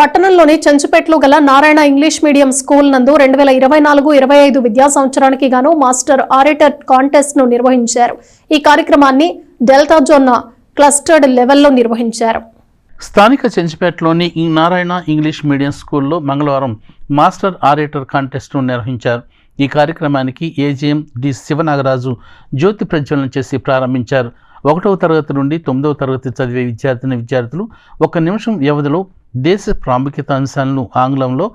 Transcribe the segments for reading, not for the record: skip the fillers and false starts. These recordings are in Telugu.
పట్టణంలోని చెంచుపేటలో గల నారాయణ ఇంగ్లీష్ మీడియం స్కూల్ నందు 2024-25 విద్యా సంవత్సరానికి గాను మాస్టర్ ఆరేటర్ కాంటెస్ట్ ను నిర్వహించారు. ఈ కార్యక్రమాన్ని డెల్టా జోన్ క్లస్టర్డ్ లెవెల్లో నిర్వహించారు. స్థానిక చెంచుపేటలోని నారాయణ ఇంగ్లీష్ మీడియం స్కూల్లో మంగళవారం మాస్టర్ ఆరేటర్ కాంటెస్ట్ ను నిర్వహించారు. ఈ కార్యక్రమానికి ఏజీఎం డి శివనాగరాజు జ్యోతి ప్రజ్వలన చేసి ప్రారంభించారు. 1వ తరగతి నుండి 9వ తరగతి చదివే విద్యార్థులు 1 నిమిషం వ్యవధిలో దేశ ప్రాముఖ్యత అంశాలను ఆంగ్లంలో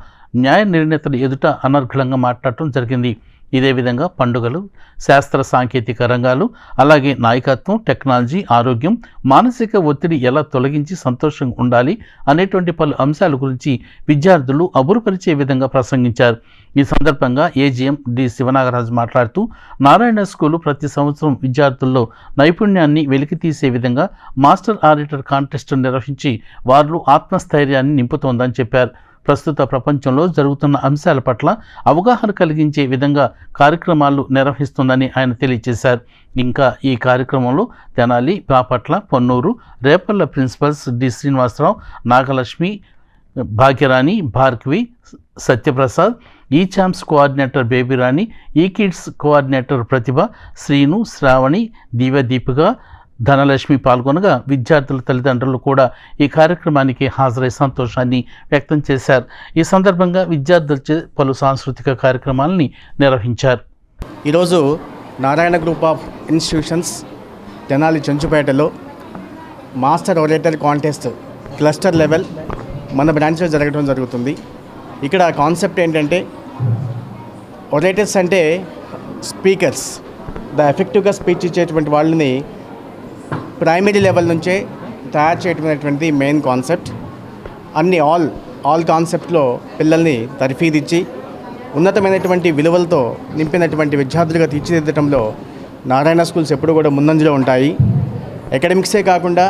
న్యాయ నిర్ణేతల ఎదుట అనర్గళంగా మాట్లాడటం జరిగింది. ఇదే విధంగా పండుగలు, శాస్త్ర సాంకేతిక రంగాలు, అలాగే నాయకత్వం, టెక్నాలజీ, ఆరోగ్యం, మానసిక ఒత్తిడి ఎలా తొలగించి సంతోషంగా ఉండాలి అనేటువంటి పలు అంశాల గురించి విద్యార్థులు అబురుపరిచే విధంగా ప్రసంగించారు. ఈ సందర్భంగా ఏజీఎం డి శివనాగరాజు మాట్లాడుతూ నారాయణ స్కూలు ప్రతి సంవత్సరం విద్యార్థుల్లో నైపుణ్యాన్ని వెలికితీసే విధంగా మాస్టర్ ఆడిటర్ కాంటెస్ట్ నిర్వహించి వారిలో ఆత్మస్థైర్యాన్ని నింపుతోందని చెప్పారు. ప్రస్తుత ప్రపంచంలో జరుగుతున్న అంశాల పట్ల అవగాహన కలిగించే విధంగా కార్యక్రమాలు నిర్వహిస్తుందని ఆయన తెలియజేశారు. ఇంకా ఈ కార్యక్రమంలో తెనాలి, బాపట్ల, పొన్నూరు, రేపల్ల ప్రిన్సిపల్స్ డి శ్రీనివాసరావు, నాగలక్ష్మి, భాగ్యరాణి, భార్గవి, సత్యప్రసాద్, ఈ ఛాంప్స్ కోఆర్డినేటర్ బేబీరాణి, ఈ కిడ్స్ కోఆర్డినేటర్ ప్రతిభ, శ్రీను, శ్రావణి, దీపిక, ధనలక్ష్మి పాల్గొనగా విద్యార్థుల తల్లిదండ్రులు కూడా ఈ కార్యక్రమానికి హాజరై సంతోషాన్ని వ్యక్తం చేశారు. ఈ సందర్భంగా విద్యార్థులచే పలు సాంస్కృతిక కార్యక్రమాలని నిర్వహించారు. ఈరోజు Narayana group of institutions Tenali చెంచుపేటలో master orator contest cluster level మన బ్రాంచ్లో జరగడం జరుగుతుంది. ఇక్కడ కాన్సెప్ట్ ఏంటంటే ఒరేటర్స్ అంటే స్పీకర్స్, ఎఫెక్టివ్గా స్పీచ్ ఇచ్చేటువంటి వాళ్ళని ప్రైమరీ లెవెల్ నుంచే తయారు చేయటమైనటువంటి మెయిన్ కాన్సెప్ట్. అన్ని ఆల్ కాన్సెప్ట్లో పిల్లల్ని తర్ఫీదిచ్చి ఉన్నతమైనటువంటి విలువలతో నింపినటువంటి విద్యార్థులుగా తీర్చిదిద్దడంలో నారాయణ స్కూల్స్ ఎప్పుడు కూడా ముందంజలో ఉంటాయి. అకాడమిక్సే కాకుండా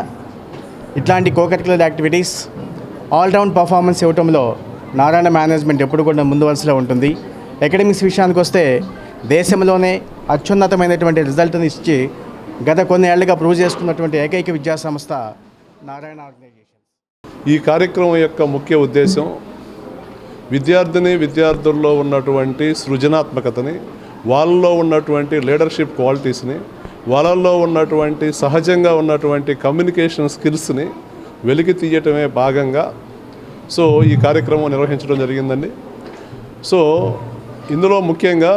ఇట్లాంటి కోకరిక్యులర్ యాక్టివిటీస్, ఆల్రౌండ్ పర్ఫార్మెన్స్ ఇవ్వడంలో నారాయణ మేనేజ్మెంట్ ఎప్పుడు కూడా ముందు వరుసలో ఉంటుంది. అకాడమిక్స్ విషయానికి వస్తే దేశంలోనే అత్యున్నతమైనటువంటి రిజల్ట్ని ఇచ్చి గత కొన్ని ఏళ్లుగా ప్రూవ్ చేసుకున్నటువంటి ఏకైక విద్యా సంస్థ నారాయణ ఆర్గనైజేషన్. ఈ కార్యక్రమం యొక్క ముఖ్య ఉద్దేశం విద్యార్థుల్లో ఉన్నటువంటి సృజనాత్మకతని, వాళ్ళలో ఉన్నటువంటి లీడర్షిప్ క్వాలిటీస్ని, వాళ్ళల్లో ఉన్నటువంటి సహజంగా ఉన్నటువంటి కమ్యూనికేషన్ స్కిల్స్ని వెలికి తీయటమే భాగంగా ఈ కార్యక్రమం నిర్వహించడం జరిగిందండి. ఇందులో ముఖ్యంగా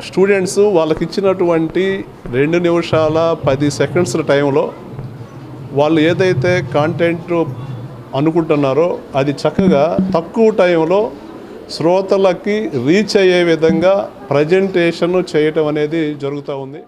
స్టూడెంట్స్ వాళ్ళకి ఇచ్చినటువంటి 2 నిమిషాల 10 సెకండ్స్ టైంలో వాళ్ళు ఏదైతే కాంటెంట్ అనుకుంటున్నారో అది చక్కగా తక్కువ టైంలో శ్రోతలకి రీచ్ అయ్యే విధంగా ప్రజెంటేషన్ చేయటం అనేది జరుగుతూ ఉంది.